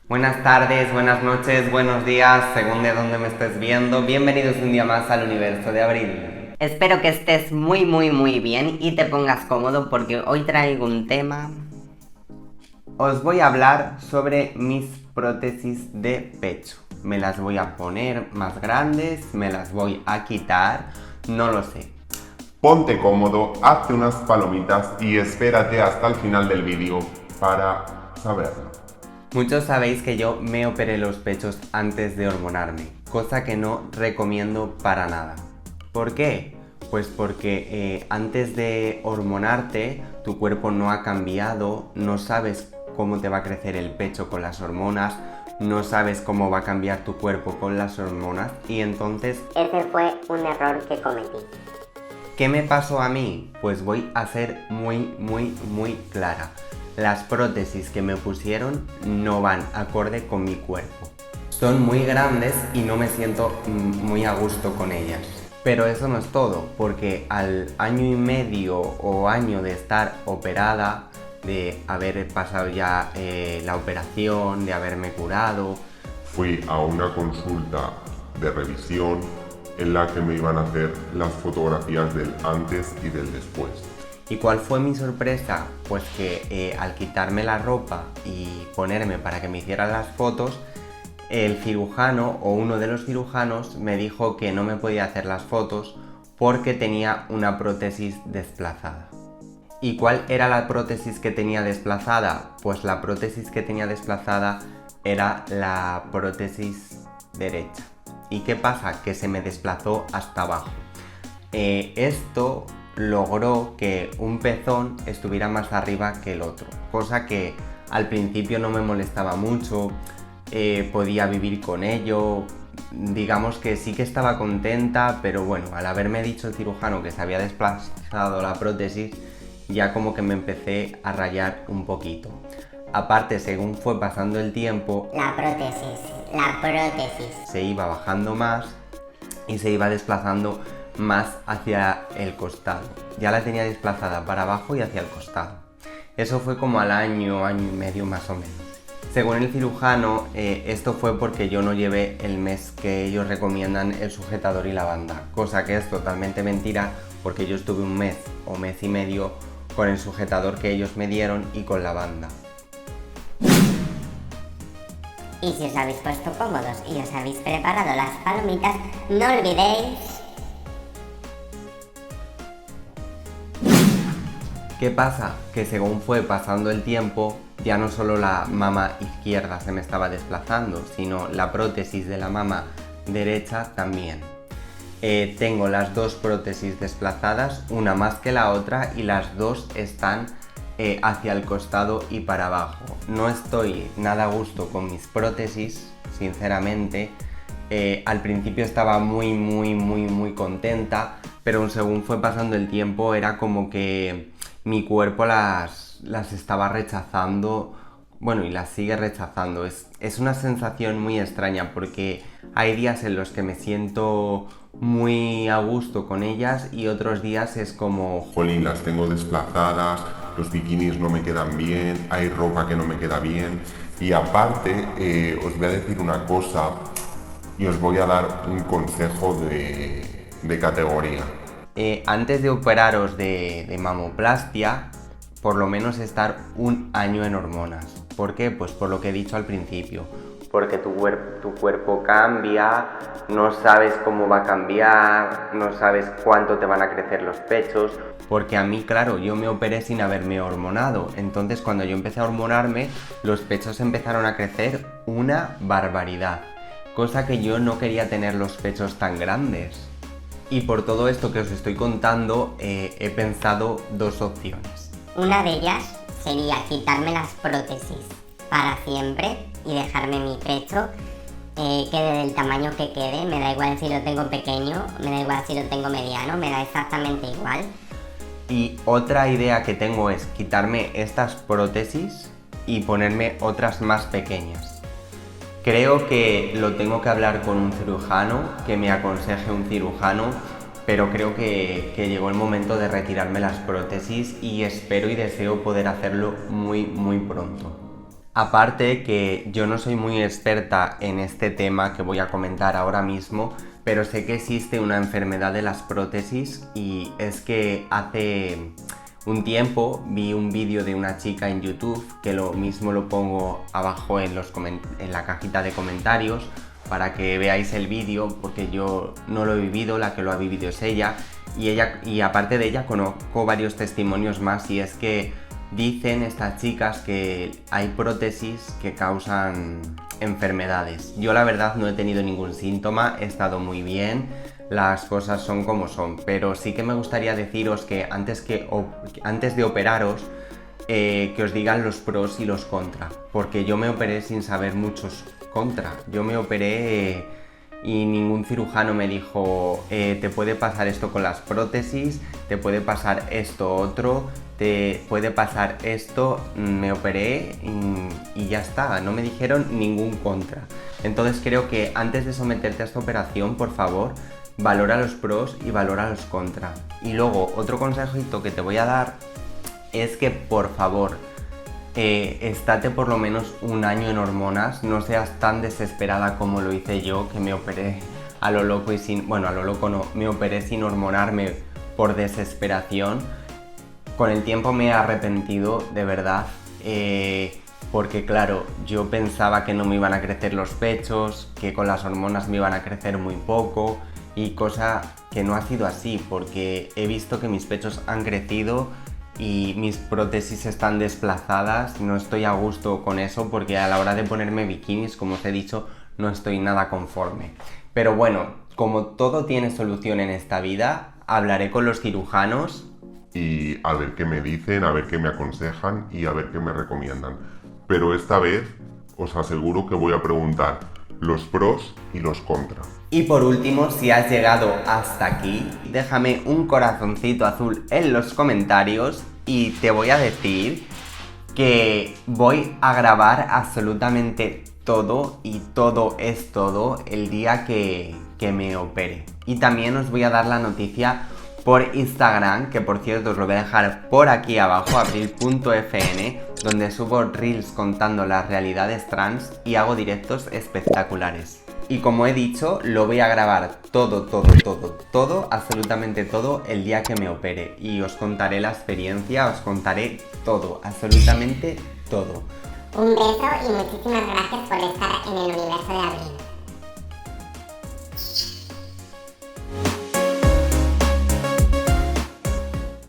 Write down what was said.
Buenas tardes, buenas noches, buenos días, según de dónde me estés viendo. Bienvenidos un día más al universo de Abril. Espero que estés muy bien y te pongas cómodo porque hoy traigo un tema. Os voy a hablar sobre mis prótesis de pecho. Me las voy a poner más grandes, me las voy a quitar, no lo sé. Ponte cómodo, hazte unas palomitas y espérate hasta el final del vídeo para saberlo. Muchos sabéis que yo me operé los pechos antes de hormonarme, cosa que no recomiendo para nada. ¿Por qué? Pues porque antes de hormonarte tu cuerpo no ha cambiado, no sabes cómo te va a crecer el pecho con las hormonas, no sabes cómo va a cambiar tu cuerpo con las hormonas y entonces... Ese fue un error que cometí. ¿Qué me pasó a mí? Pues voy a ser muy clara. Las prótesis que me pusieron no van acorde con mi cuerpo. Son muy grandes y no me siento muy a gusto con ellas. Pero eso no es todo, porque al año y medio o año de estar operada, de haber pasado ya la operación, de haberme curado, Fui a una consulta de revisión en la que me iban a hacer las fotografías del antes y del después. ¿y cuál fue mi sorpresa? Pues que al quitarme la ropa y ponerme para que me hicieran las fotos, el cirujano o uno de los cirujanos me dijo que no me podía hacer las fotos porque tenía una prótesis desplazada. ¿Y cuál era la prótesis que tenía desplazada? Pues la prótesis que tenía desplazada era la prótesis derecha. ¿Y qué pasa? Que se me desplazó hasta abajo. Esto logró que un pezón estuviera más arriba que el otro, cosa que al principio no me molestaba mucho, podía vivir con ello, digamos que sí que estaba contenta, pero bueno, al haberme dicho el cirujano que se había desplazado la prótesis, ya como que me empecé a rayar un poquito. Aparte, según fue pasando el tiempo, La prótesis. se iba bajando más y se iba desplazando más hacia el costado. Ya la tenía desplazada para abajo y hacia el costado. Eso fue como al año y medio más o menos. Según el cirujano, esto fue porque yo no llevé el mes que ellos recomiendan el sujetador y la banda, cosa que es totalmente mentira porque yo estuve un mes o mes y medio con el sujetador que ellos me dieron y con la banda. Y si os habéis puesto cómodos y os habéis preparado las palomitas, no olvidéis... ¿Qué pasa? Que según fue pasando el tiempo, ya no solo la mama izquierda se me estaba desplazando, sino la prótesis de la mama derecha también. Tengo las dos prótesis desplazadas, una más que la otra, y las dos están hacia el costado y para abajo. No estoy nada a gusto con mis prótesis, sinceramente. Al principio estaba muy contenta, pero según fue pasando el tiempo era como que mi cuerpo las estaba rechazando, bueno, y las sigue rechazando. Es una sensación muy extraña porque hay días en los que me siento muy a gusto con ellas y otros días es como... Jolín, las tengo desplazadas, los bikinis no me quedan bien, hay ropa que no me queda bien. Y aparte, os voy a decir una cosa y os voy a dar un consejo de categoría. Antes de operaros de mamoplastia, por lo menos estar un año en hormonas. ¿Por qué? Pues por lo que he dicho al principio. Porque tu cuerpo cambia, no sabes cómo va a cambiar, no sabes cuánto te van a crecer los pechos. Porque a mí, claro, yo me operé sin haberme hormonado. Entonces cuando yo empecé a hormonarme, los pechos empezaron a crecer una barbaridad. Cosa que yo no quería tener los pechos tan grandes. Y por todo esto que os estoy contando, he pensado dos opciones. Una de ellas sería quitarme las prótesis para siempre y dejarme mi pecho, quede del tamaño que quede, me da igual si lo tengo pequeño, me da igual si lo tengo mediano, me da exactamente igual. Y otra idea que tengo es quitarme estas prótesis y ponerme otras más pequeñas. Creo que lo tengo que hablar con un cirujano, que me aconseje un cirujano, pero creo que llegó el momento de retirarme las prótesis y espero y deseo poder hacerlo muy pronto. Aparte que yo no soy muy experta en este tema que voy a comentar ahora mismo, pero sé que existe una enfermedad de las prótesis y es que hace un tiempo vi un vídeo de una chica en YouTube, que lo mismo lo pongo abajo en la cajita de comentarios para que veáis el vídeo, porque yo no lo he vivido, la que lo ha vivido es ella, y aparte de ella conozco varios testimonios más, y es que dicen estas chicas que hay prótesis que causan enfermedades. Yo la verdad no he tenido ningún síntoma, he estado muy bien, las cosas son como son, pero sí que me gustaría deciros que antes de operaros, que os digan los pros y los contras, porque yo me operé sin saber muchos contras. Yo me operé y ningún cirujano me dijo te puede pasar esto con las prótesis, te puede pasar esto otro, te puede pasar esto. Me operé y ya está, no me dijeron ningún contra. Entonces creo que antes de someterte a esta operación, por favor, valora los pros y valora los contras. Y luego otro consejito que te voy a dar es que por favor estate por lo menos un año en hormonas, no seas tan desesperada como lo hice yo, que me operé a lo loco y a lo loco no, me operé sin hormonarme por desesperación. Con el tiempo me he arrepentido, de verdad, porque claro, yo pensaba que no me iban a crecer los pechos, que con las hormonas me iban a crecer muy poco, y cosa que no ha sido así, porque he visto que mis pechos han crecido y mis prótesis están desplazadas. No estoy a gusto con eso, porque a la hora de ponerme bikinis, como os he dicho, no estoy nada conforme. Pero bueno, como todo tiene solución en esta vida, hablaré con los cirujanos y a ver qué me dicen, a ver qué me aconsejan y a ver qué me recomiendan. Pero esta vez os aseguro que voy a preguntar los pros y los contras. Y por último, si has llegado hasta aquí, déjame un corazoncito azul en los comentarios y te voy a decir que voy a grabar absolutamente todo, y todo es todo, el día que me opere. Y también os voy a dar la noticia por Instagram, que por cierto os lo voy a dejar por aquí abajo, abril.fn, donde subo reels contando las realidades trans y hago directos espectaculares. Y como he dicho, lo voy a grabar todo, absolutamente todo, el día que me opere. Y os contaré la experiencia, os contaré todo, absolutamente todo. Un beso y muchísimas gracias por estar en el universo de Abril.